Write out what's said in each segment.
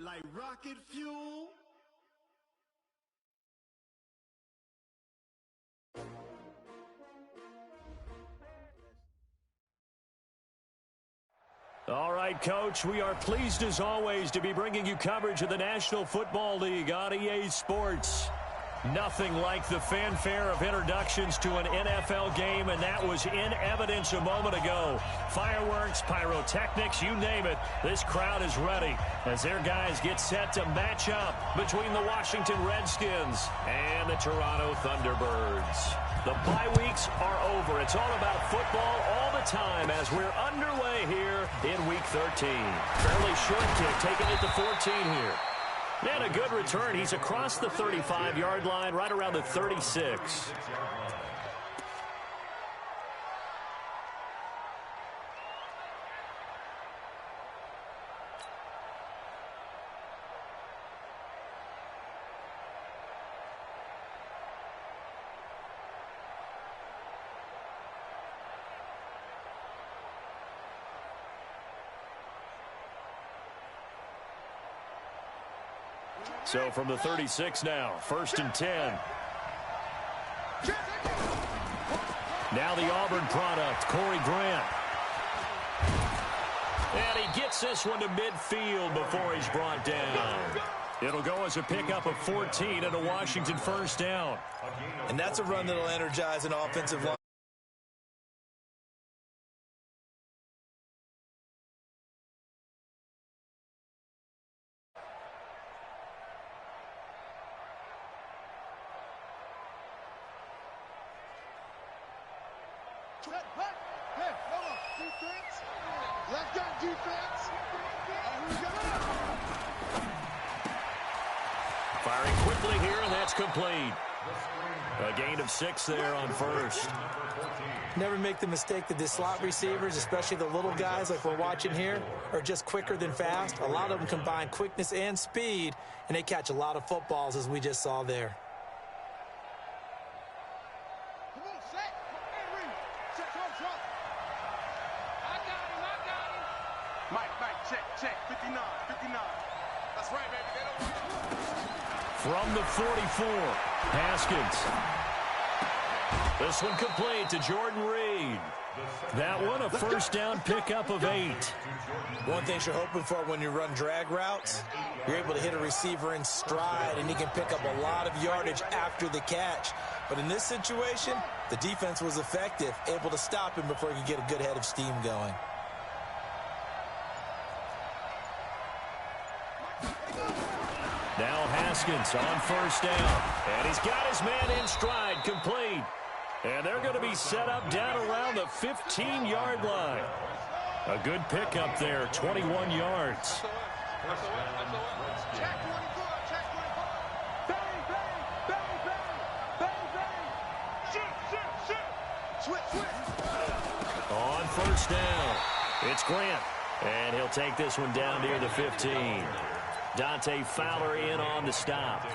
like rocket fuel. All right, Coach, we are pleased as always to be bringing you coverage of the National Football League on EA Sports. Nothing like the fanfare of introductions to an NFL game, and that was in evidence a moment ago. Fireworks, pyrotechnics, you name it, this crowd is ready as their guys get set to match up between the Washington Redskins and the Toronto Thunderbirds. The bye weeks are over. It's all about football all the time as we're underway here in Week 13. Fairly short kick, taking it to 14 here. And a good return. He's across the 35-yard line, right around the 36. So from the 36 now, 1st and 10. Now the Auburn product, Corey Grant. And he gets this one to midfield before he's brought down. It'll go as a pickup of 14 and a Washington first down. And that's a run that'll energize an offensive line. Firing quickly here, and that's complete. A gain of 6 there on first. Never make the mistake that the slot receivers, especially the little guys like we're watching here, are just quicker than fast. A lot of them combine quickness and speed, and they catch a lot of footballs, as we just saw there. Check, 59. That's right, baby. From the 44, Haskins. This one complete to Jordan Reed. That one a first down pickup of 8. One thing you're hoping for when you run drag routes, you're able to hit a receiver in stride, and he can pick up a lot of yardage after the catch. But in this situation, the defense was effective, able to stop him before he could get a good head of steam going. Now Haskins on first down. And he's got his man in stride, complete. And they're going to be set up down around the 15-yard line. A good pickup there, 21 yards. On first down, it's Grant. And he'll take this one down near the 15. Dante Fowler in on the stop.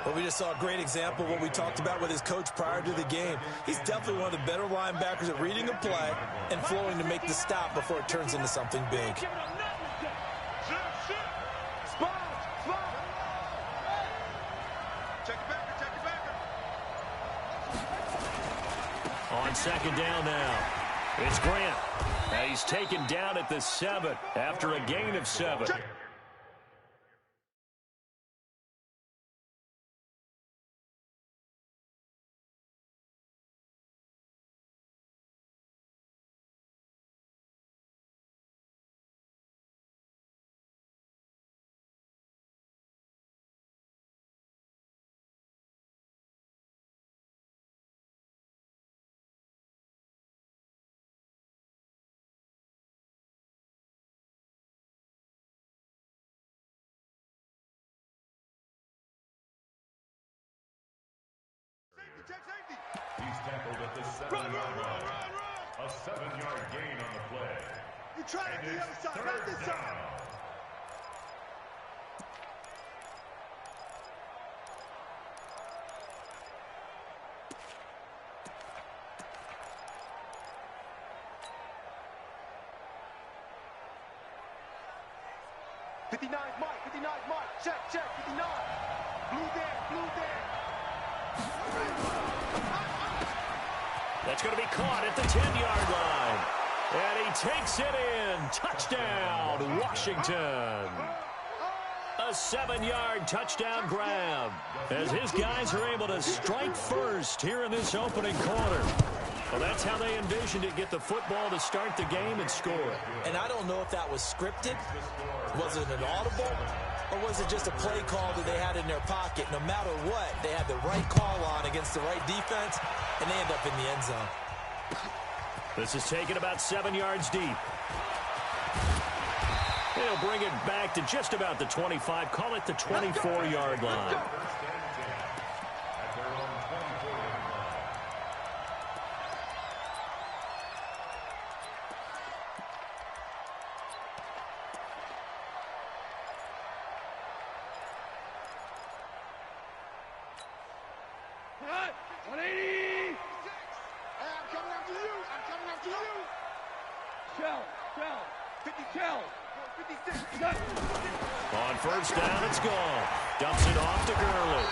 Well, we just saw a great example of what we talked about with his coach prior to the game. He's definitely one of the better linebackers at reading a play and flowing to make the stop before it turns into something big. On second down now, it's Grant. Now he's taken down at the 7 after a gain of 7. He's tackled at the 7-yard line. A 7-yard gain on the play. You try it to the other side, not this side. Mike. 59, mark. Check, 59. Blue there. That's going to be caught at the 10-yard line. And he takes it in. Touchdown, Washington. A 7-yard touchdown grab as his guys are able to strike first here in this opening quarter. Well, that's how they envisioned it, get the football to start the game and score. And I don't know if that was scripted. Was it an audible? Or was it just a play call that they had in their pocket? No matter what, they had the right call on against the right defense, and they end up in the end zone. This is taken about 7 yards deep. They'll bring it back to just about the 25. Call it the 24-yard line. On first down, it's gone. Dumps it off to Gurley.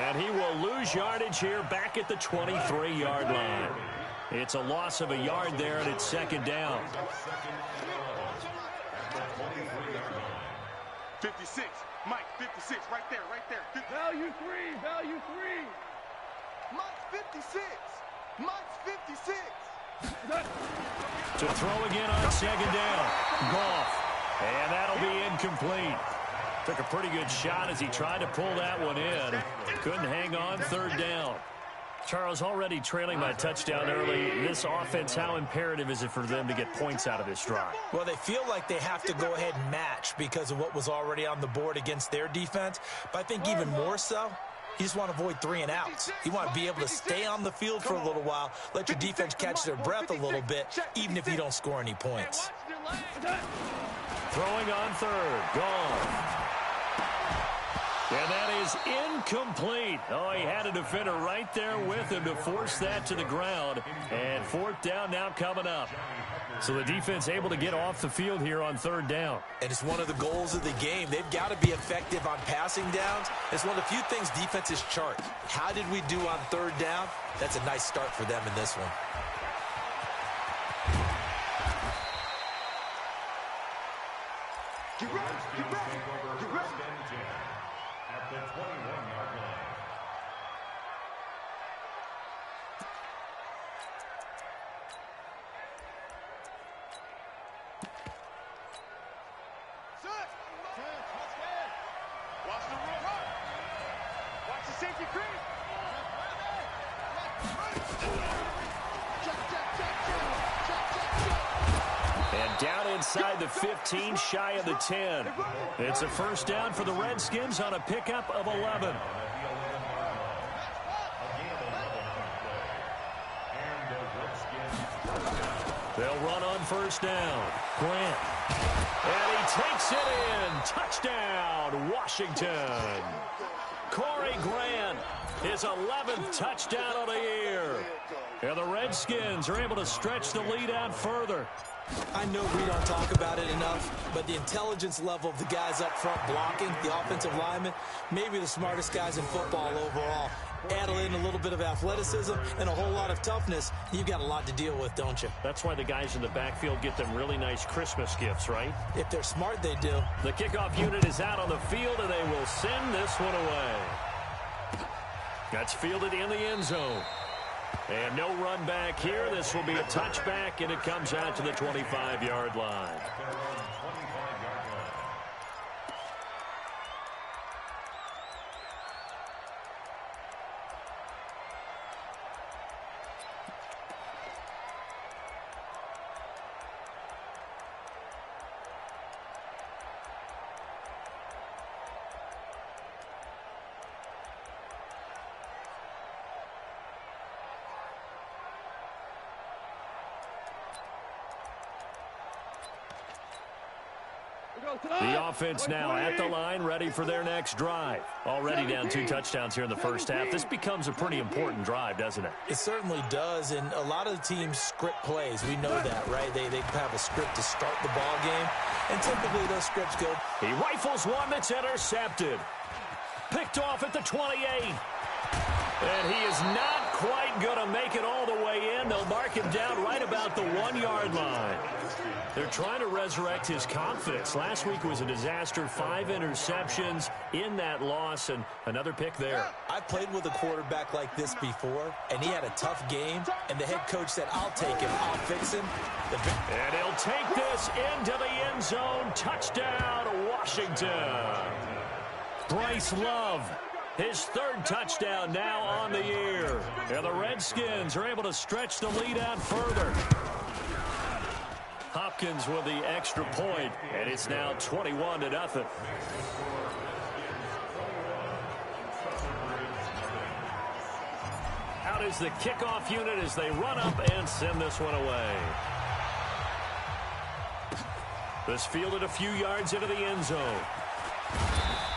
And he will lose yardage here back at the 23-yard line. It's a loss of a yard there, and it's second down. 56. Mike, 56. Right there. Value three. Mike's 56. Mike's 56. To throw again on second down. Goff. And that'll be incomplete. Took a pretty good shot as he tried to pull that one in. Couldn't hang on third down. Charles, already trailing by touchdown early. This offense, how imperative is it for them to get points out of this drive? Well, they feel like they have to go ahead and match because of what was already on the board against their defense. But I think even more so, you just want to avoid 3 and outs. You want to be able to stay on the field for a little while, let your defense catch their breath a little bit, even if you don't score any points. Throwing on third. Gone. And that is incomplete. Oh, he had a defender right there with him to force that to the ground. And fourth down now coming up. So the defense able to get off the field here on third down. And it's one of the goals of the game. They've got to be effective on passing downs. It's one of the few things defenses chart. How did we do on third down? That's a nice start for them in this one. Get ready. At the 21-yard line. Watch the run. Watch the safety creep. And down inside the 15, shy of the 10. It's a first down for the Redskins on a pickup of 11. They'll run on first down. Grant. And he takes it in. Touchdown, Washington. Corey Grant, his 11th touchdown of the year. And the Redskins are able to stretch the lead out further. I know we don't talk about it enough, but the intelligence level of the guys up front blocking, the offensive linemen, maybe the smartest guys in football overall. Add in a little bit of athleticism and a whole lot of toughness, you've got a lot to deal with, don't you? That's why the guys in the backfield get them really nice Christmas gifts, right? If they're smart, they do. The kickoff unit is out on the field, and they will send this one away. That's fielded in the end zone. And no run back here. This will be a touchback, and it comes out to the 25-yard line. The offense now at the line, ready for their next drive. Already down 2 touchdowns here in the first half. This becomes a pretty important drive, doesn't it? It certainly does, and a lot of the teams script plays. We know that, right? They have a script to start the ball game, and typically those scripts go. He rifles one that's intercepted. Picked off at the 28. And he is not quite going to make it all the way in. They'll mark him down right about the 1-yard line. They're trying to resurrect his confidence. Last week was a disaster. 5 interceptions in that loss, and another pick there. I played with a quarterback like this before, and he had a tough game, and the head coach said, I'll take him, I'll fix him. And he'll take this into the end zone. Touchdown, Washington. Bryce Love, his 3rd touchdown now on the year. And the Redskins are able to stretch the lead out further. Hopkins with the extra point, and it's now 21-0. Out is the kickoff unit as they run up and send this one away. This fielded a few yards into the end zone.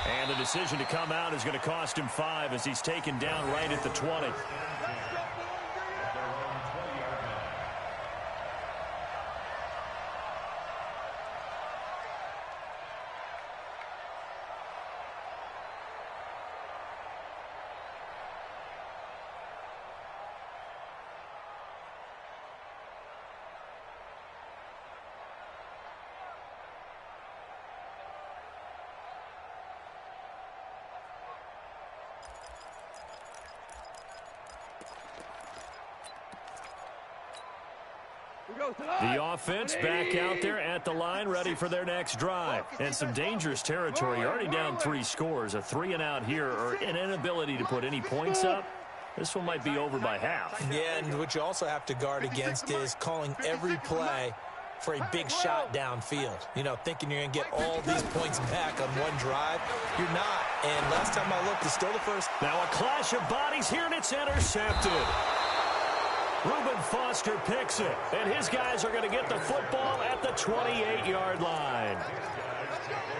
And the decision to come out is going to cost him 5 as he's taken down right at the 20. The offense back out there at the line, ready for their next drive. And some dangerous territory. You're already down 3 scores. A 3-and-out here, or an inability to put any points up. This one might be over by half. Yeah, and what you also have to guard against is calling every play for a big shot downfield. You know, thinking you're going to get all these points back on one drive. You're not. And last time I looked, it's still the first. Now a clash of bodies here, and it's intercepted. Reuben Foster picks it, and his guys are going to get the football at the 28-yard line.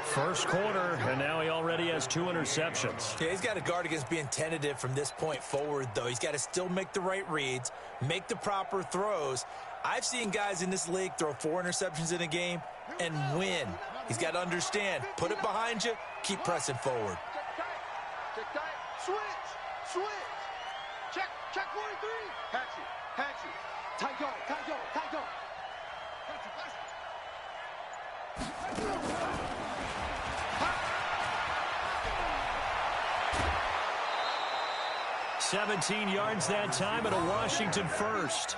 First quarter, and now he already has 2 interceptions. Yeah, he's got to guard against being tentative from this point forward, though. He's got to still make the right reads, make the proper throws. I've seen guys in this league throw 4 interceptions in a game and win. He's got to understand, put it behind you, keep pressing forward. Check tight. Switch. Check 43. Patch it. Tight go. Patch it. 17 yards that time, and a Washington first.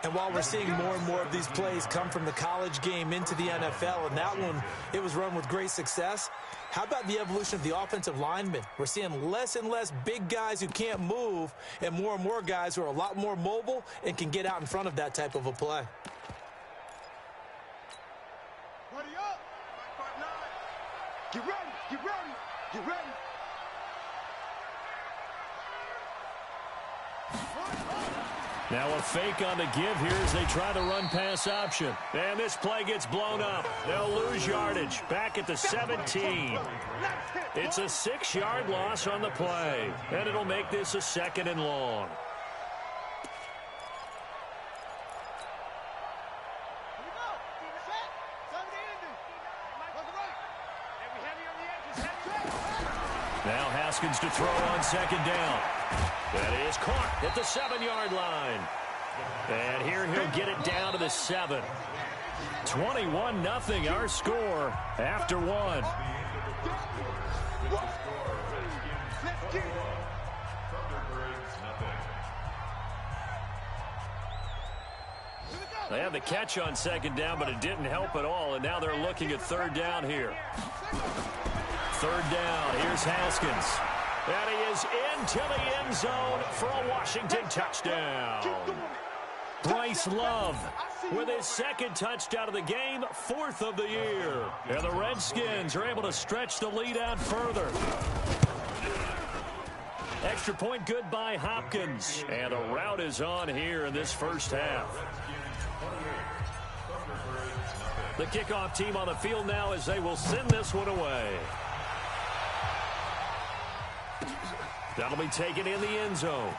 And while we're seeing more and more of these plays come from the college game into the NFL, and that one, it was run with great success, how about the evolution of the offensive linemen? We're seeing less and less big guys who can't move and more guys who are a lot more mobile and can get out in front of that type of a play. Ready up. 5-9. Get ready. Now a fake on the give here as they try to run pass option. And this play gets blown up. They'll lose yardage. Back at the 17. It's a 6-yard loss on the play. And it'll make this a 2nd and long. Now Haskins to throw on 2nd down. That is caught at the 7-yard line. And here he'll get it down to the 7. 21-0 our score after 1. They had the catch on 2nd down, but it didn't help at all. And now they're looking at 3rd down here. 3rd down. Here's Haskins. And he is into the end zone for a Washington touchdown. Bryce Love with his 2nd touchdown of the game, 4th of the year. And the Redskins are able to stretch the lead out further. Extra point good by Hopkins. And the route is on here in this first half. The kickoff team on the field now as they will send this one away. That'll be taken in the end zone.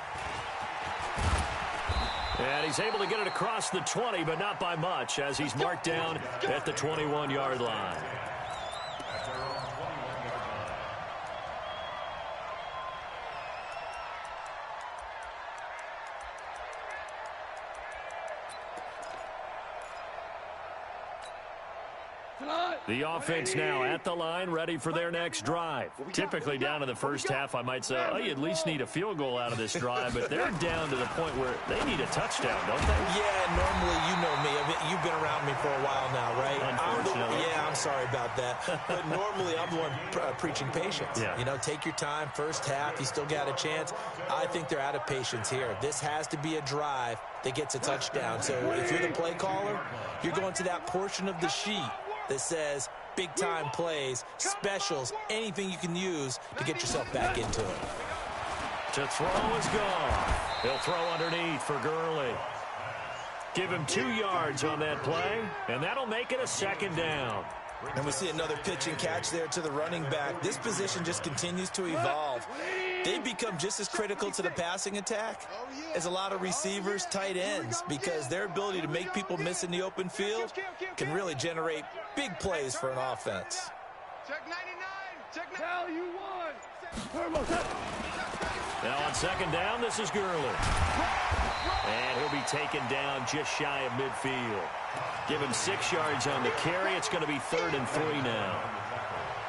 And he's able to get it across the 20, but not by much, as he's marked down at the 21-yard line. The offense now at the line, ready for their next drive. Typically down in the first half, I might say, oh, you at least need a field goal out of this drive, but they're down to the point where they need a touchdown, don't they? Yeah, normally, you know me. I mean, you've been around me for a while now, right? Unfortunately. I'm sorry about that. But normally, I'm the one preaching patience. Yeah. You know, take your time. First half, you still got a chance. I think they're out of patience here. This has to be a drive that gets a touchdown. So if you're the play caller, you're going to that portion of the sheet that says big-time plays, specials, anything you can use to get yourself back into it. To throw is gone. He'll throw underneath for Gurley. Give him 2 yards on that play, and that'll make it a second down. And we see another pitch and catch there to the running back. This position just continues to evolve. They become just as critical to the passing attack as a lot of receivers, tight ends, because their ability to make people miss in the open field can really generate big plays for an offense. Check 99. Check 99. You won. Now on second down, this is Gurley. And he'll be taken down just shy of midfield. Give him 6 yards on the carry. It's going to be 3rd and 3 now.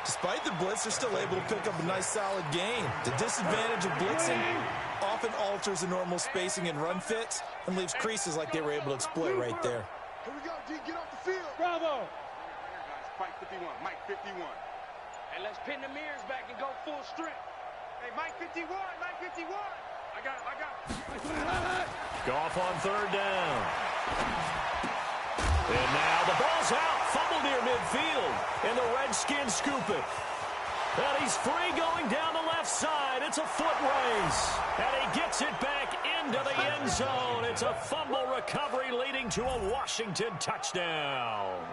Despite the blitz, they're still able to pick up a nice solid gain. The disadvantage of blitzing often alters the normal spacing and run fits and leaves creases like they were able to exploit right there. Here we go, D. Get off the field. Bravo. Mike 51. Mike 51. And let's pin the mirrors back and go full strength. Hey, Mike 51. Mike 51. I got him. Goff on 3rd down. And now the ball's out. Fumble near midfield. And the Redskins scoop it. And he's free going down the left side. It's a foot race. And he gets it back into the end zone. It's a fumble recovery leading to a Washington touchdown.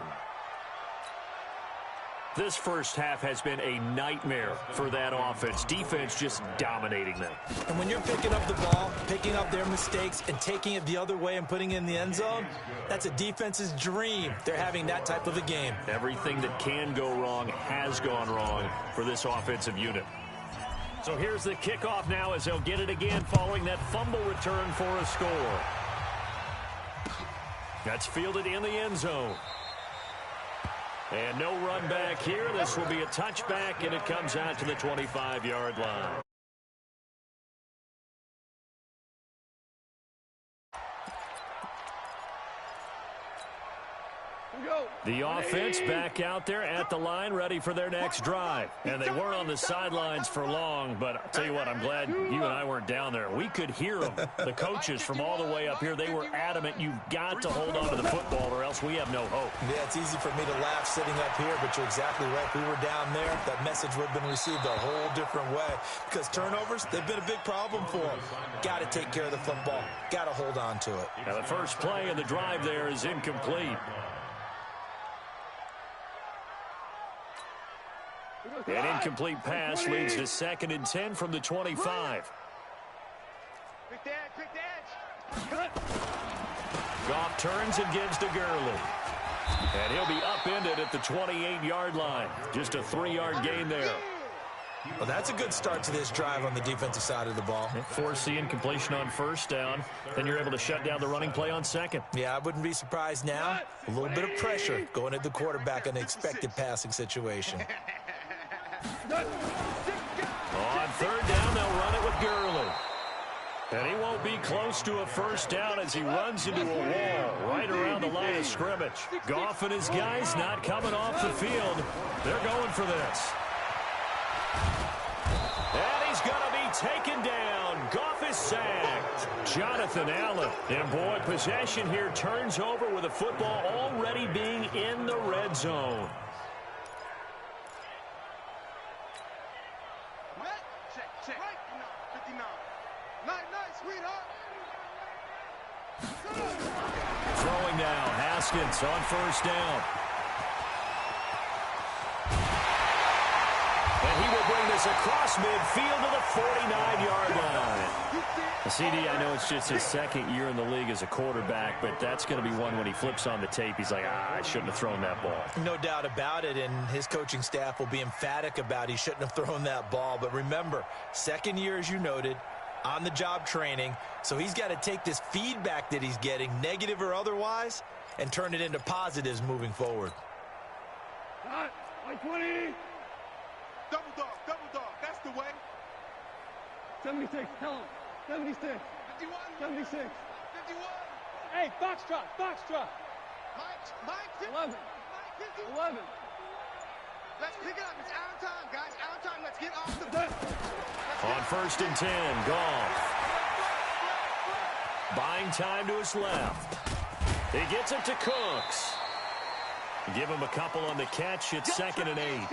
This first half has been a nightmare for that offense. Defense just dominating them. And when you're picking up the ball, picking up their mistakes, and taking it the other way and putting it in the end zone, that's a defense's dream. They're having that type of a game. Everything that can go wrong has gone wrong for this offensive unit. So here's the kickoff now as they'll get it again following that fumble return for a score. That's fielded in the end zone. And no run back here. This will be a touchback, and it comes out to the 25-yard line. The offense back out there at the line, ready for their next drive. And they weren't on the sidelines for long, but I'll tell you what, I'm glad you and I weren't down there. We could hear them. The coaches from all the way up here, they were adamant, you've got to hold on to the football or else we have no hope. Yeah, it's easy for me to laugh sitting up here, but you're exactly right. If we were down there, that message would have been received a whole different way. Because turnovers, they've been a big problem for them. Got to take care of the football. Got to hold on to it. Now the first play of the drive there is incomplete. An incomplete pass leads to 2nd and 10 from the 25. Quick the edge. Goff turns and gives to Gurley. And he'll be upended at the 28-yard line. Just a 3-yard gain there. Well, that's a good start to this drive on the defensive side of the ball. Forcing completion on 1st down. Then you're able to shut down the running play on 2nd. Yeah, I wouldn't be surprised now. A little bit of pressure going at the quarterback in an expected passing situation. On 3rd down, they'll run it with Gurley. And he won't be close to a 1st down as he runs into a wall right around the line of scrimmage. Goff and his guys not coming off the field. They're going for this. And he's going to be taken down. Goff is sacked. Jonathan Allen. And boy, possession here turns over with the football already being in the red zone. Check. 59. Nice, sweetheart. Throwing now, Haskins on 1st down. will bring this across midfield to the 49-yard line. CD, I know it's just his second year in the league as a quarterback, but that's going to be one when he flips on the tape. He's like, I shouldn't have thrown that ball. No doubt about it, and his coaching staff will be emphatic about he shouldn't have thrown that ball. But remember, second year, as you noted, on-the-job training, so he's got to take this feedback that he's getting, negative or otherwise, and turn it into positives moving forward. 120. Double dog, that's the way. 76, tell him. 76. 51. 76. 51. Hey, foxtrot. Mike, 11. 11. Let's pick it up. It's out of time, guys. Out of time. Let's get off the bus. On 1st and 10, Goff. Buying time to his left. He gets it to Cooks. Give him a couple on the catch. It's 2nd and 8.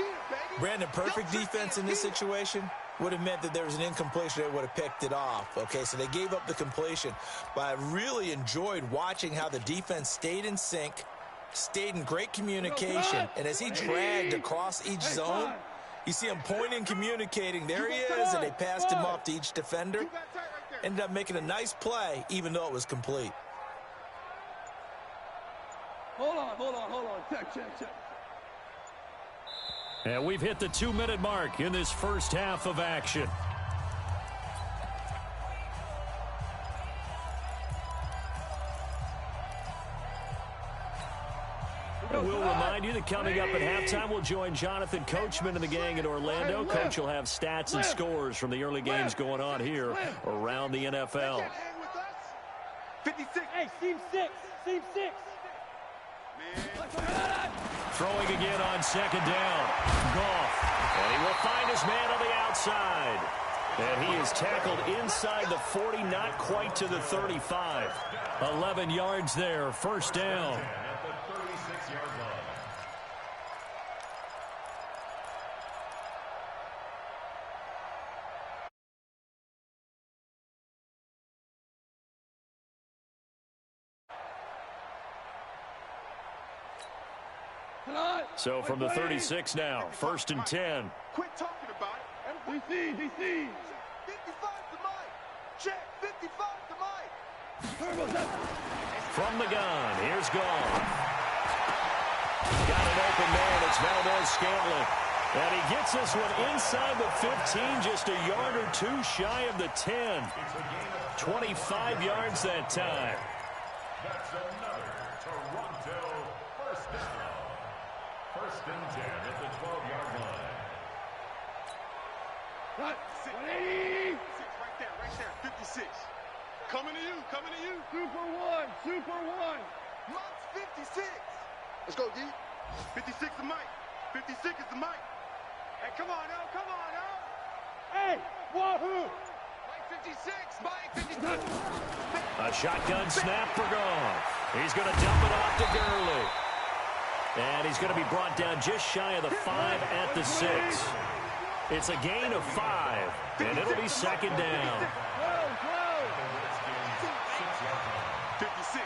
Brandon, perfect defense in this situation would have meant that there was an incompletion. They would have picked it off. Okay, so they gave up the completion. But I really enjoyed watching how the defense stayed in sync, stayed in great communication. And as he dragged across each zone, you see him pointing, communicating. There he is, and they passed him off to each defender. Ended up making a nice play, even though it was complete. Hold on. Check. And we've hit the 2-minute mark in this first half of action. And we'll remind you that coming up at halftime, we'll join Jonathan Coachman and the gang in Orlando. Coach will have stats and scores from the early games going on here around the NFL. 56. Hey, seam 6. Throwing again on 2nd down. Goff. And he will find his man on the outside. And he is tackled inside the 40, not quite to the 35. 11 yards there, 1st down. So from the 36 now, 1st and 10. Quit talking about it. DC. 55 to Mike. Check. 55 to Mike. From the gun, here's Goff. Got an open man. It's Valdez-Scantling. And he gets this one inside the 15, just a yard or two shy of the 10. 25 yards that time. That's another Toronto first down. 1st and 10 at the 12-yard line. Right. 180. Right there. 56. Coming to you. Super one. Mike's 56. Let's go, D. 56 is Mike. 56 is the Mike. Hey, come on, El. Hey, wahoo. Mike 56. Mike 56. A shotgun snap for Goff. He's going to dump it off to Gurley. And he's going to be brought down just shy of the 5 at the 6. It's a gain of 5, and it'll be 2nd down. 56.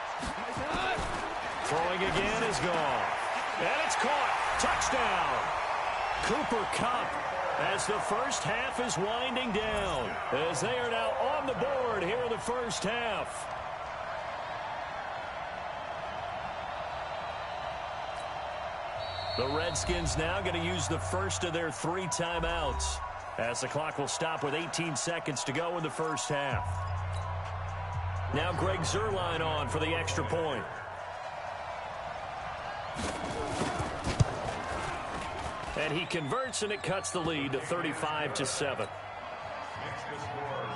Throwing again is Goff. And it's caught. Touchdown. Cooper Kupp as the first half is winding down, as they are now on the board here in the first half. The Redskins now going to use the first of their 3 timeouts, as the clock will stop with 18 seconds to go in the first half. Now Greg Zuerlein on for the extra point. And he converts, and it cuts the lead to 35-7. Makes the score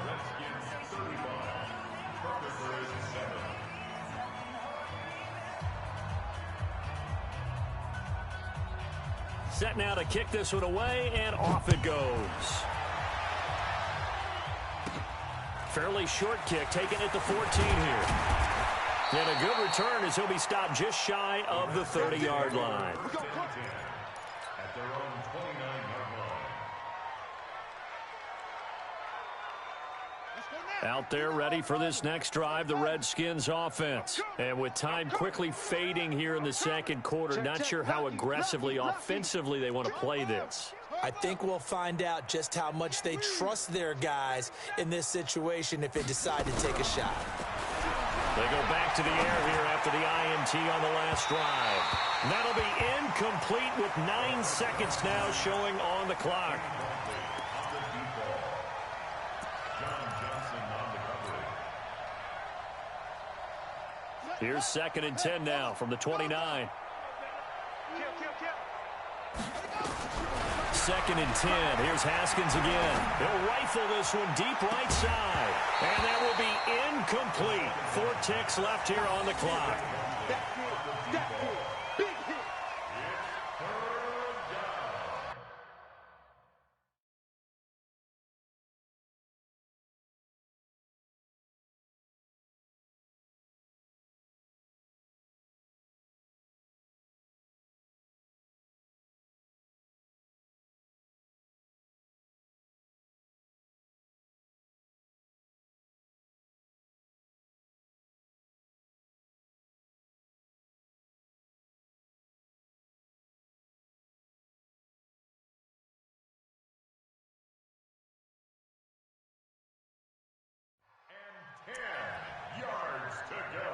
Redskins 35, Packers 7. Set now to kick this one away, and off it goes. Fairly short kick, taken at the 14 here. And a good return as he'll be stopped just shy of the 30-yard line. At their own 29-yard line. Out there ready for this next drive, the Redskins offense. And with time quickly fading here in the second quarter, not sure how aggressively, offensively they want to play this. I think we'll find out just how much they trust their guys in this situation if they decide to take a shot. They go back to the air here after the INT on the last drive. And that'll be incomplete with 9 seconds now showing on the clock. Here's 2nd and 10 now from the 29. 2nd and 10. Here's Haskins again. He'll rifle this one deep right side. And that will be incomplete. 4 ticks left here on the clock. Big hit. And 10 yards to go.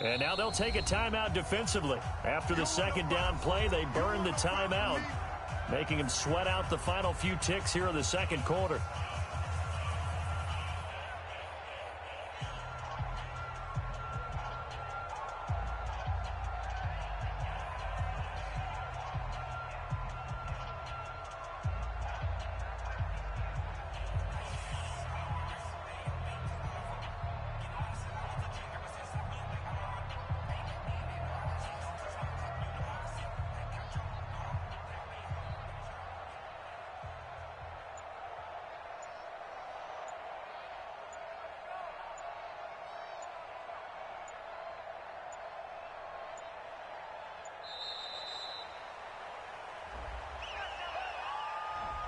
And now they'll take a timeout defensively. After the 2nd down play, they burn the timeout, making him sweat out the final few ticks here in the 2nd quarter.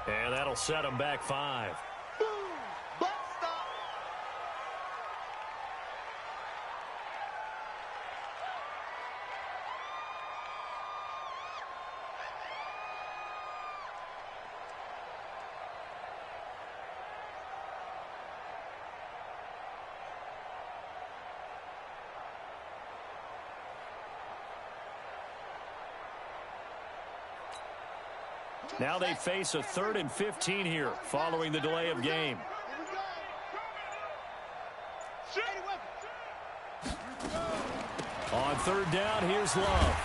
And that'll set them back 5. Boom. Butt stop. Now they face a 3rd and 15 here following the delay of game. On 3rd down, here's Love.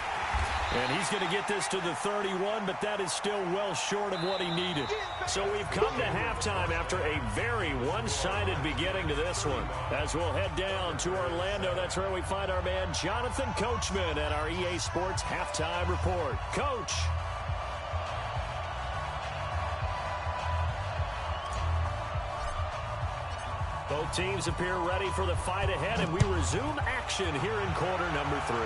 And he's going to get this to the 31, but that is still well short of what he needed. So we've come to halftime after a very one-sided beginning to this one. As we'll head down to Orlando, that's where we find our man Jonathan Coachman at our EA Sports Halftime Report. Coach. Both teams appear ready for the fight ahead, and we resume action here in quarter number 3.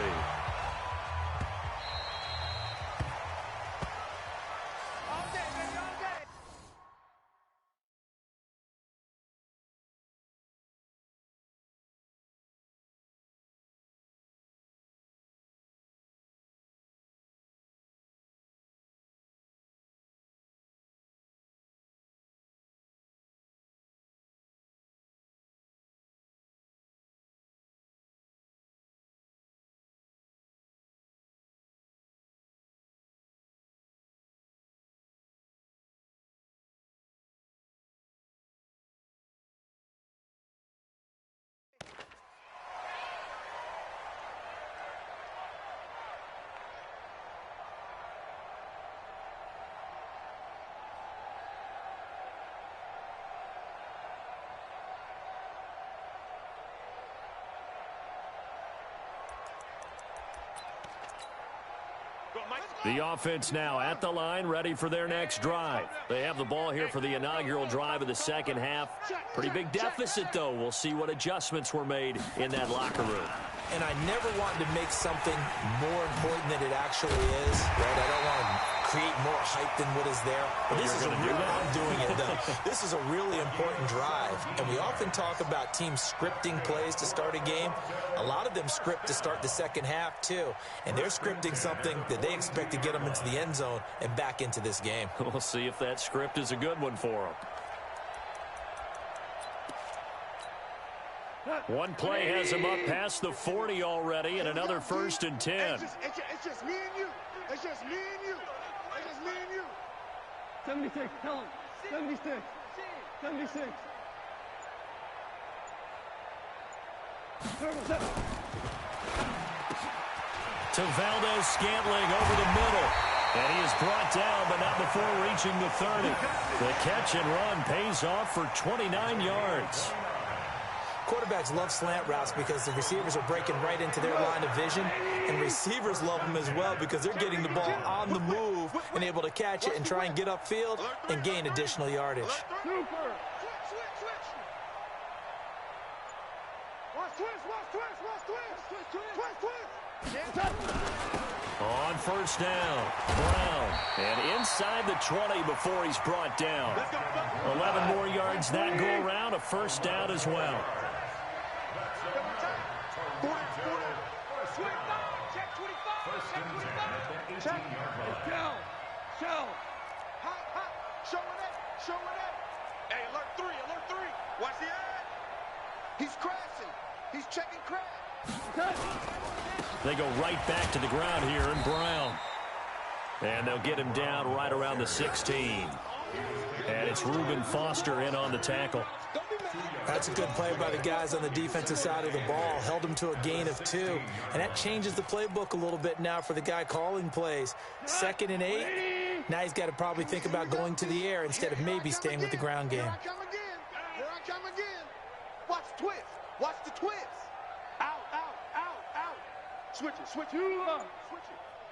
The offense now at the line, ready for their next drive. They have the ball here for the inaugural drive of the second half. Pretty big deficit, though. We'll see what adjustments were made in that locker room. And I never wanted to make something more important than it actually is. Right? I don't want to create more hype than what is there. But this is I'm doing it, though. This is a really important drive. And we often talk about teams scripting plays to start a game. A lot of them script to start the second half, too. And they're scripting something that they expect to get them into the end zone and back into this game. We'll see if that script is a good one for them. One play has him up past the 40 already, and another 1st and 10. It's just me and you. It's just me and you. It's just me and you. 76, tell him. 76. 76. To Valdez-Scantling over the middle. And he is brought down, but not before reaching the 30. The catch and run pays off for 29 yards. Quarterbacks love slant routes because the receivers are breaking right into their line of vision, and receivers love them as well because they're getting the ball on the move and able to catch it and try and get upfield and gain additional yardage. Switch. On first down, Brown. And inside the 20 before he's brought down. 11 more yards that go around, a first down as well. Show it. Hey, alert three. Watch the ad. He's crashing. He's checking crash. They go right back to the ground here in Brown. And they'll get him down right around the 16. And it's Reuben Foster in on the tackle. That's a good play by the guys on the defensive side of the ball. Held him to a gain of 2. And that changes the playbook a little bit now for the guy calling plays. 2nd and 8. Now he's got to probably think about going to the air instead of maybe staying with the ground game. Here I come again. Watch the twist. Watch the twist. Out. Switch it. Switch it.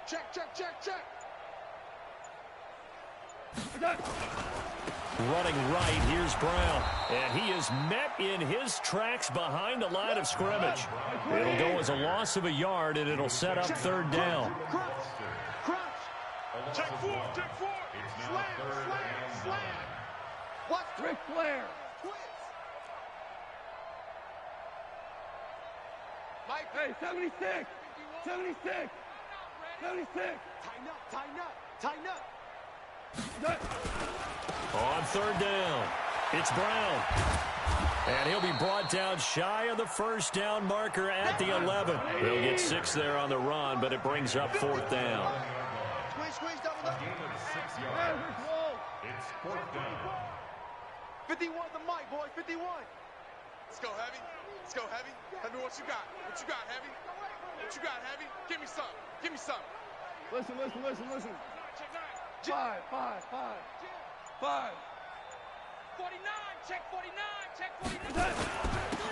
Check. Running right, here's Brown. And he is met in his tracks behind the line of scrimmage. It'll go as a loss of a yard, and it'll set up 3rd down. Crunch. Check four. Slam. Watch Ric Flair. twist. Mike. Hey, 76. 76. 76. Tighten up. On 3rd down, it's Brown. And he'll be brought down shy of the first down marker at the 11. They'll get 6 there on the run, but it brings up 4th down. Squeeze, double up. It's 4th down. 51 the mic, boy. 51. Let's go, Heavy. Heavy, what you got? Heavy? What you got, Heavy? Give me some. Listen. 5. 49. Check 49.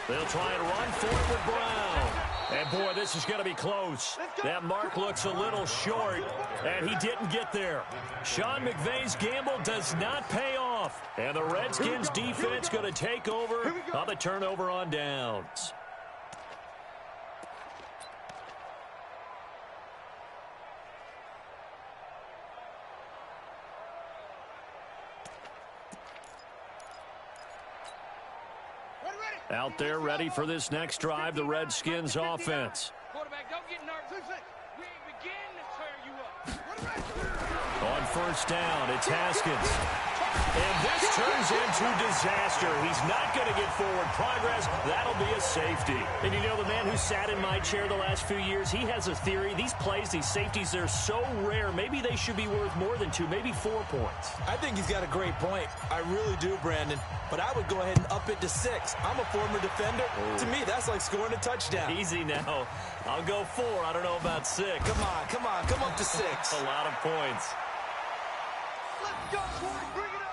They'll try and run for it with Brown. And, boy, this is going to be close. That mark looks a little short, and he didn't get there. Sean McVay's gamble does not pay off. And the Redskins defense going to take over on the turnover on downs. Out there ready for this next drive, the Redskins offense. Quarterback, don't get nervous. We ain't begin to turn you up. On first down, it's Haskins. And this turns into disaster. He's not going to get forward progress. That'll be a safety. And you know, the man who sat in my chair the last few years, he has a theory. These plays, these safeties, they're so rare. Maybe they should be worth more than 2, maybe 4 points. I think he's got a great point. I really do, Brandon. But I would go ahead and up it to 6. I'm a former defender. To me, that's like scoring a touchdown. Easy now. I'll go 4. I don't know about 6. Come on. Come up to 6. A lot of points. Let's go, boy. Bring it up.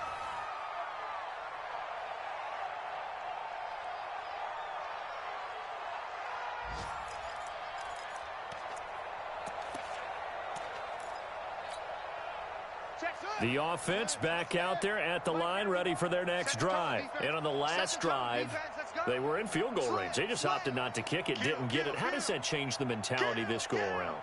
The offense back out there at the line, ready for their next drive. And on the last drive, they were in field goal range. They just opted not to kick it, didn't get it. How does that change the mentality this go-around?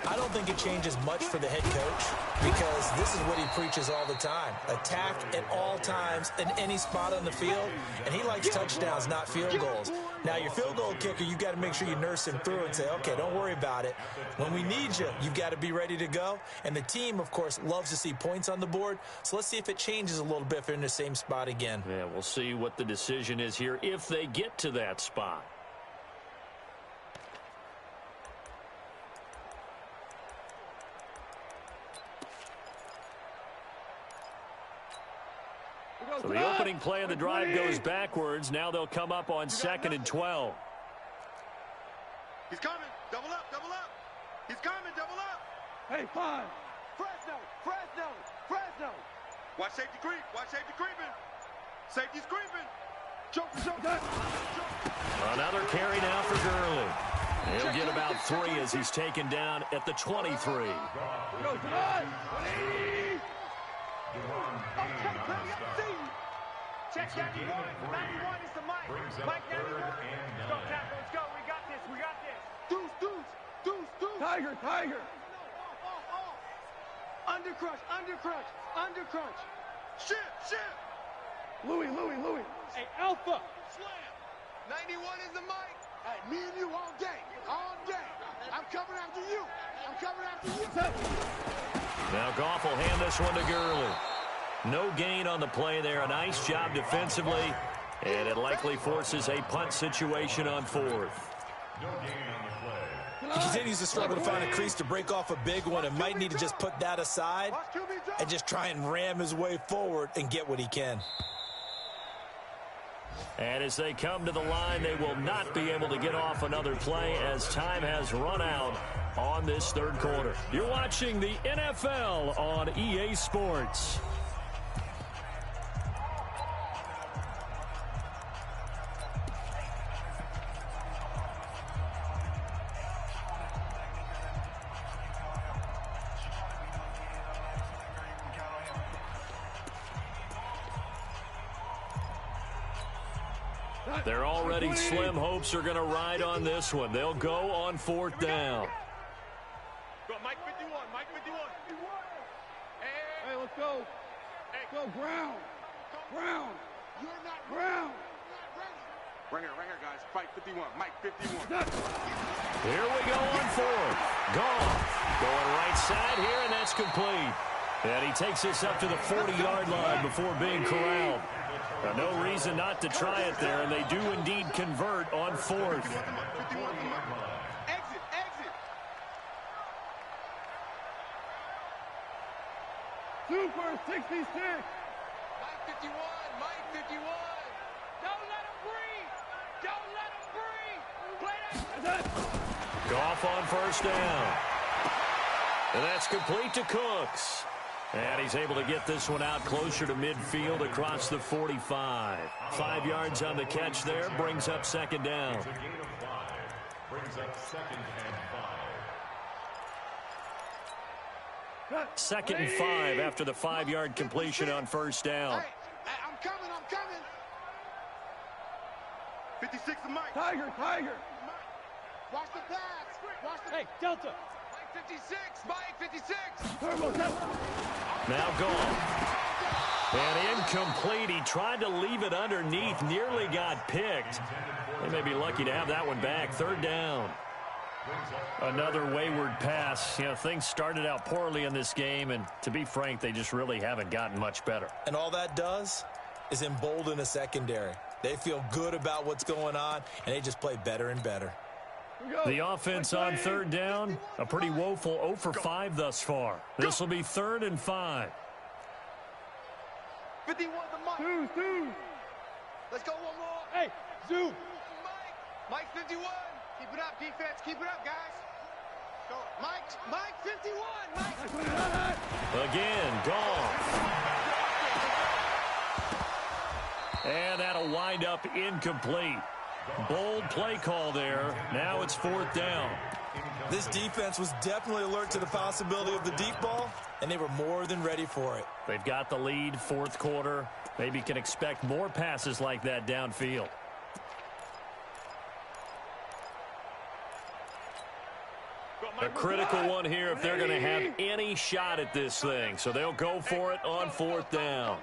I don't think it changes much for the head coach because this is what he preaches all the time. Attack at all times in any spot on the field, and he likes touchdowns, not field goals. Now, your field goal kicker, you've got to make sure you nurse him through and say, okay, don't worry about it. When we need you, you've got to be ready to go. And the team, of course, loves to see points on the board. So let's see if it changes a little bit if they're in the same spot again. Yeah, we'll see what the decision is here if they get to that spot. So the opening play of the drive goes backwards. Now they'll come up on 2nd and 12. He's coming. Double up, double up. He's coming, double up. Hey, 5. Fresno. Watch safety creep. Watch safety creeping. Safety's creeping. Choke. Another carry now for Gurley. He'll get about 3 as he's taken down at the 23. Go, Devon. 180. Check 91. 91 is the Mike. Mike 91. Let's go, tackle. Let's go. We got this. Deuce. Tiger. Undercrunch. Shit. Louis. Hey, Alpha. Slam. 91 is the Mike. Hey, me and you all day. I'm coming after you. Now Goff will hand this one to Gurley. No gain on the play there. A nice job defensively. And it likely forces a punt situation on 4th. He continues to struggle to find a crease to break off a big one and might need to just put that aside and just try and ram his way forward and get what he can. And as they come to the line, they will not be able to get off another play as time has run out on this 3rd quarter. You're watching the NFL on EA Sports. They're already slim hopes are going to ride on this one. They'll go on 4th down. Go, Mike 51. Hey, let's go. Go, Brown. You're not Brown. Right here, guys. Fight 51. Mike 51. Here we go on 4th. Goff going right side here, and that's complete. And he takes this up to the 40-yard line before being corralled. No reason not to try it there, and they do indeed convert on 4th. Exit. Super 66. Mike 51. Don't let him breathe. Play that. Goff on 1st down. And that's complete to Cooks. And he's able to get this one out closer to midfield across the 45. 5 yards on the catch there, brings up 2nd down. It's a gain of 5. Brings up 2nd and 5. 2nd and 5 after the 5-yard completion on 1st down. Hey, I'm coming. 56 to Mike. Tiger. Watch the pass. Hey, Delta. Mike 56. Mike 56. Turbo. Now Goff. And incomplete. He tried to leave it underneath. Nearly got picked. They may be lucky to have that one back. 3rd down. Another wayward pass. You know, things started out poorly in this game, and to be frank, they just really haven't gotten much better. And all that does is embolden a secondary. They feel good about what's going on, and they just play better and better. The offense on 3rd down, a pretty woeful 0 for 5 thus far. This will be 3rd and 5. 51 to Mike. Two. Let's go one more. Hey, Zoom. Mike 51. Keep it up, defense. Keep it up, guys. Go. Mike 51. Mike. Again, Goff. And that'll wind up incomplete. Bold play call there. Now it's 4th down. This defense was definitely alert to the possibility of the deep ball, and they were more than ready for it. They've got the lead, fourth quarter. Maybe can expect more passes like that downfield. A critical one here if they're going to have any shot at this thing. So they'll go for it on fourth down.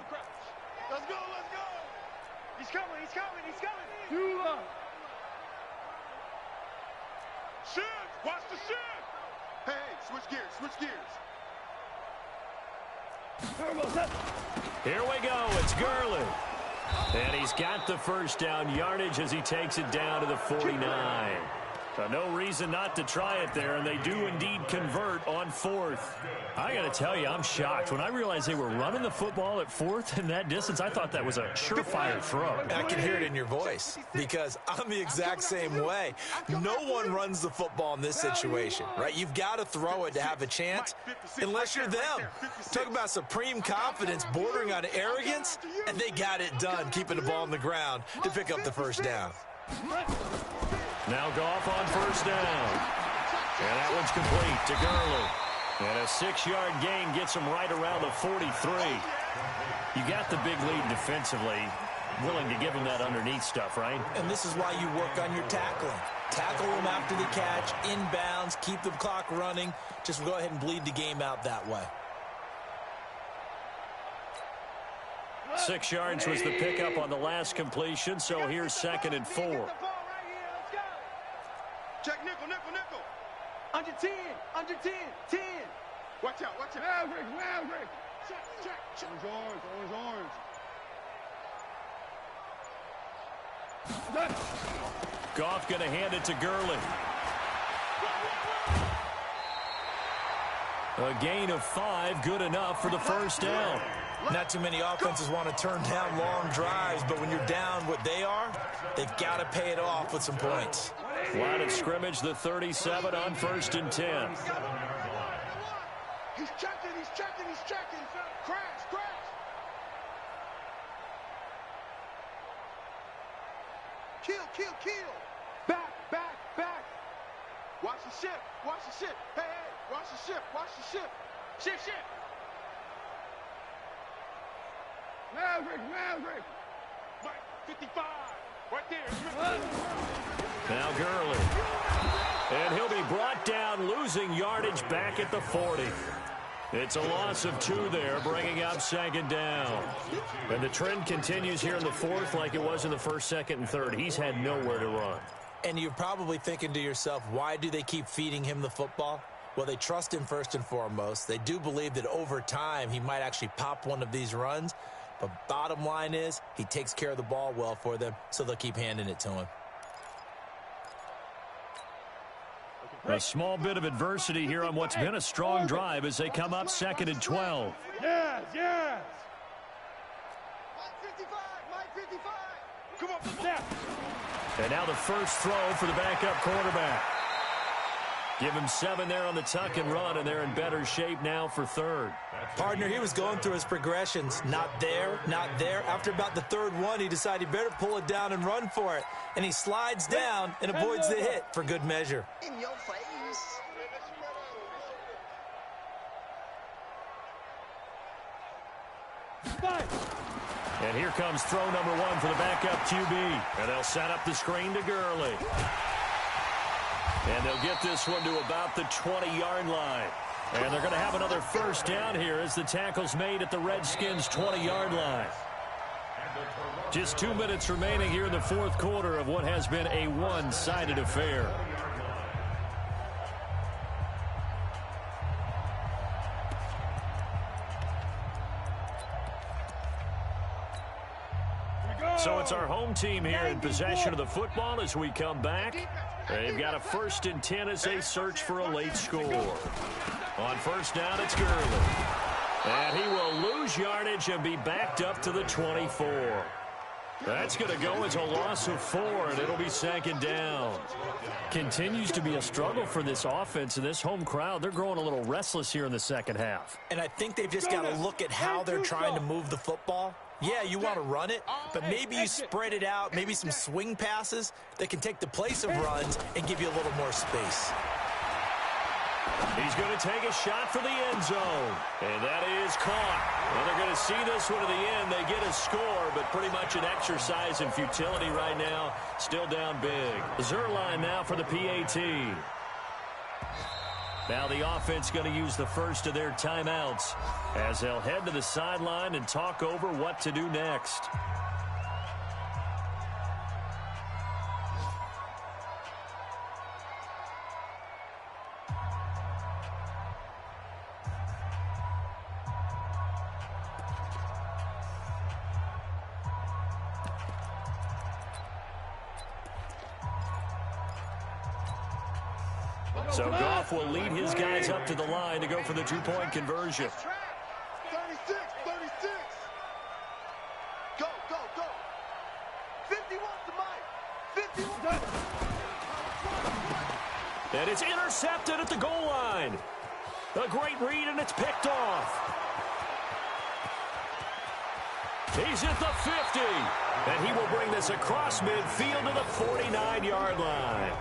Let's go, let's go. He's coming, he's coming, he's coming. Shula. Shoot, watch the shoot. Hey, switch gears, switch gears. Here we go. It's Gurley. And he's got the first down yardage as he takes it down to the 49. So no reason not to try it there, and they do indeed convert on fourth. I got to tell you, I'm shocked. When I realized they were running the football at fourth in that distance, I thought that was a surefire throw. I can hear it in your voice because I'm the exact same way. No one runs the football in this situation, right? You've got to throw it to have a chance unless you're them. Talk about supreme confidence bordering on arrogance, and they got it done, keeping the ball on the ground to pick up the first down. Now Goff on first down. And that one's complete to Gurley. And a 6-yard gain gets him right around the 43. You got the big lead defensively. Willing to give him that underneath stuff, right? And this is why you work on your tackling. Tackle them after the catch, inbounds, keep the clock running. Just go ahead and bleed the game out that way. 6 yards was the pickup on the last completion, so here's 2nd and 4. Check nickel, nickel, nickel. Under 10, under 10, 10. Watch out, watch out. Maverick, Maverick. Check, check, check. Orange, orange, orange. Goff going to hand it to Gurley. A gain of 5, good enough for the first down. Not too many offenses want to turn down long drives, but when you're down what they are, they've got to pay it off with some points. Line of scrimmage, the 37 on 1st and 10. He's checking, he's checking, he's checking. Crash, crash. Kill, kill, kill. Back, back, back. Watch the ship, watch the ship. Hey, hey, watch the ship, watch the ship. Ship, ship. Maverick, Maverick. Mike, 55. Right there. Now Gurley. And he'll be brought down, losing yardage back at the 40. It's a loss of 2 there, bringing up 2nd down. And the trend continues here in the 4th like it was in the 1st, 2nd, and 3rd. He's had nowhere to run. And you're probably thinking to yourself, why do they keep feeding him the football? Well, they trust him first and foremost. They do believe that over time he might actually pop one of these runs. But bottom line is, he takes care of the ball well for them, so they'll keep handing it to him. A small bit of adversity here on what's been a strong drive as they come up 2nd and 12. Yes, yes. Mike 55, Mike 55. Come on, Snap. And now the first throw for the backup quarterback. Give him 7 there on the tuck and run, and they're in better shape now for 3rd. Partner, he was going through his progressions. Not there, not there. After about the 3rd one, he decided he better pull it down and run for it. And he slides down and avoids the hit for good measure. in your face. And here comes throw number 1 for the backup QB. And they'll set up the screen to Gurley. And they'll get this one to about the 20-yard line. And they're going to have another first down here as the tackle's made at the Redskins' 20-yard line. Just 2 minutes remaining here in the 4th quarter of what has been a one-sided affair. So it's our home team here in possession of the football as we come back. They've got a 1st and 10 as they search for a late score. On first down, it's Gurley. And he will lose yardage and be backed up to the 24. That's going to go as a loss of 4, and it'll be 2nd down. Continues to be a struggle for this offense and this home crowd. They're growing a little restless here in the second half. And I think they've just got to look at how they're trying to move the football. Yeah, you want to run it, but maybe you spread it out, maybe some swing passes that can take the place of runs and give you a little more space. He's going to take a shot for the end zone. And that is caught. Well, they're going to see this one to the end. They get a score, but pretty much an exercise in futility right now. Still down big. Zerline now for the PAT. Now the offense going to use the first of their timeouts as they'll head to the sideline and talk over what to do next. So Goff will lead his guys up to the line to go for the two-point conversion. 36, 36. Go, go, go. 51 to Mike. 51. And it's intercepted at the goal line. A great read, and it's picked off. He's at the 50. And he will bring this across midfield to the 49-yard line.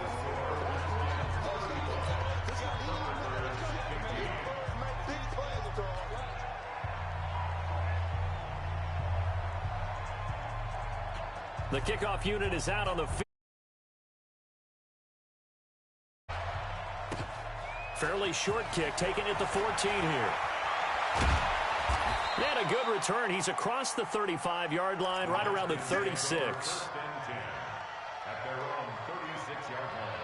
The kickoff unit is out on the field. Fairly short kick taken at the 14 here. And a good return. He's across the 35-yard line, right around the 36. At their own 36-yard line.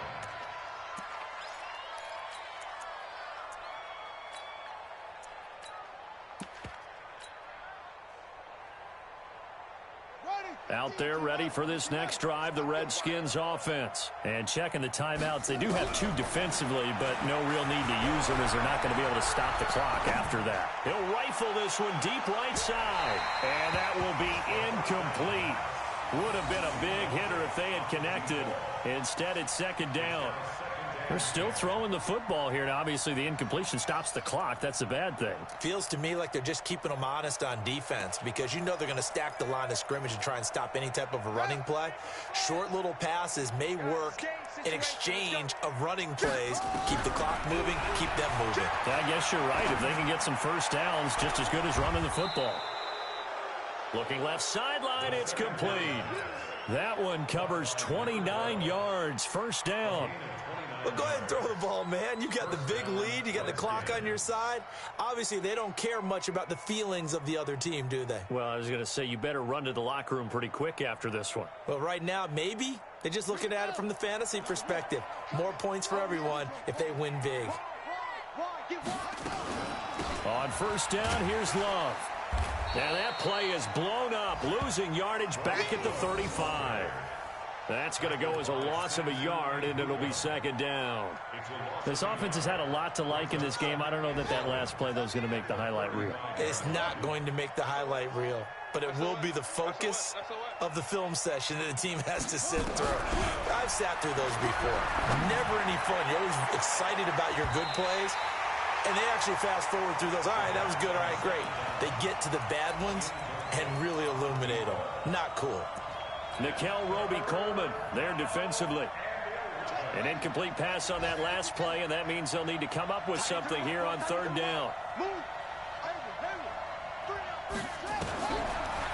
Out there ready for this next drive, the Redskins offense. And checking the timeouts, they do have two defensively, but no real need to use them as they're not going to be able to stop the clock after that. He'll rifle this one deep right side, and that will be incomplete. Would have been a big hitter if they had connected. Instead, it's second down. They're still throwing the football here. Now, obviously, the incompletion stops the clock. That's a bad thing. Feels to me like they're just keeping them honest on defense because you know they're going to stack the line of scrimmage and try and stop any type of a running play. Short little passes may work in exchange of running plays. Keep the clock moving, keep them moving. I guess you're right. If they can get some first downs, just as good as running the football. Looking left sideline, it's complete. That one covers 29 yards, first down. Well, go ahead and throw the ball, man. You got the big lead. You got the clock on your side. Obviously, they don't care much about the feelings of the other team, do they? Well, I was going to say, you better run to the locker room pretty quick after this one. Well, right now, maybe. They're just looking at it from the fantasy perspective. More points for everyone if they win big. On first down, here's Love. Now that play is blown up, losing yardage back at the 35. That's going to go as a loss of a yard, and it'll be second down. This offense has had a lot to like in this game. I don't know that that last play, though, is going to make the highlight reel. It's not going to make the highlight reel, but it will be the focus of the film session that the team has to sit through. I've sat through those before. Never any fun. You're always excited about your good plays, and they actually fast forward through those. All right, that was good. All right, great. They get to the bad ones and really illuminate them. Not cool. Nickel Roby-Coleman there defensively. An incomplete pass on that last play, and that means they'll need to come up with something here on third down.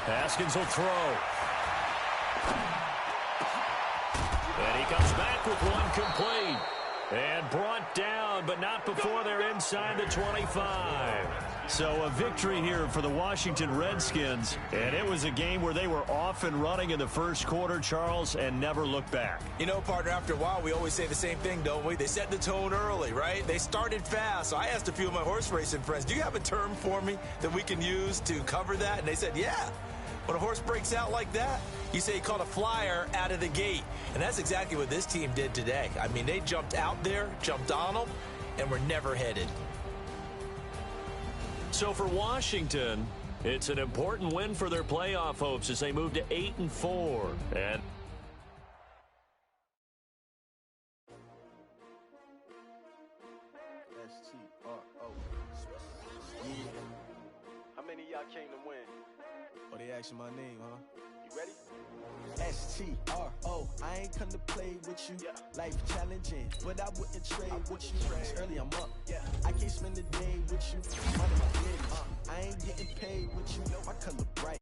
Haskins will throw. And he comes back with one complete. And brought down, but not before they're inside the 25. So a victory here for the Washington Redskins. And it was a game where they were off and running in the first quarter, Charles, and never looked back. You know, partner, after a while, we always say the same thing, don't we? They set the tone early, right? They started fast. So I asked a few of my horse racing friends, do you have a term for me that we can use to cover that? And they said, yeah. When a horse breaks out like that, you say he caught a flyer out of the gate. And that's exactly what this team did today. I mean, they jumped out there, jumped on them, and were never headed. So for Washington, it's an important win for their playoff hopes as they move to 8-4. And S-T-R-O. Yeah. How many of y'all came to win? Oh, they asking my name, huh? You ready? STRO, I ain't come to play with you. Life challenging, but I wouldn't trade with you. It's early, I'm up. I can't spend the day with you. Money my business. I ain't getting paid with you. My color bright.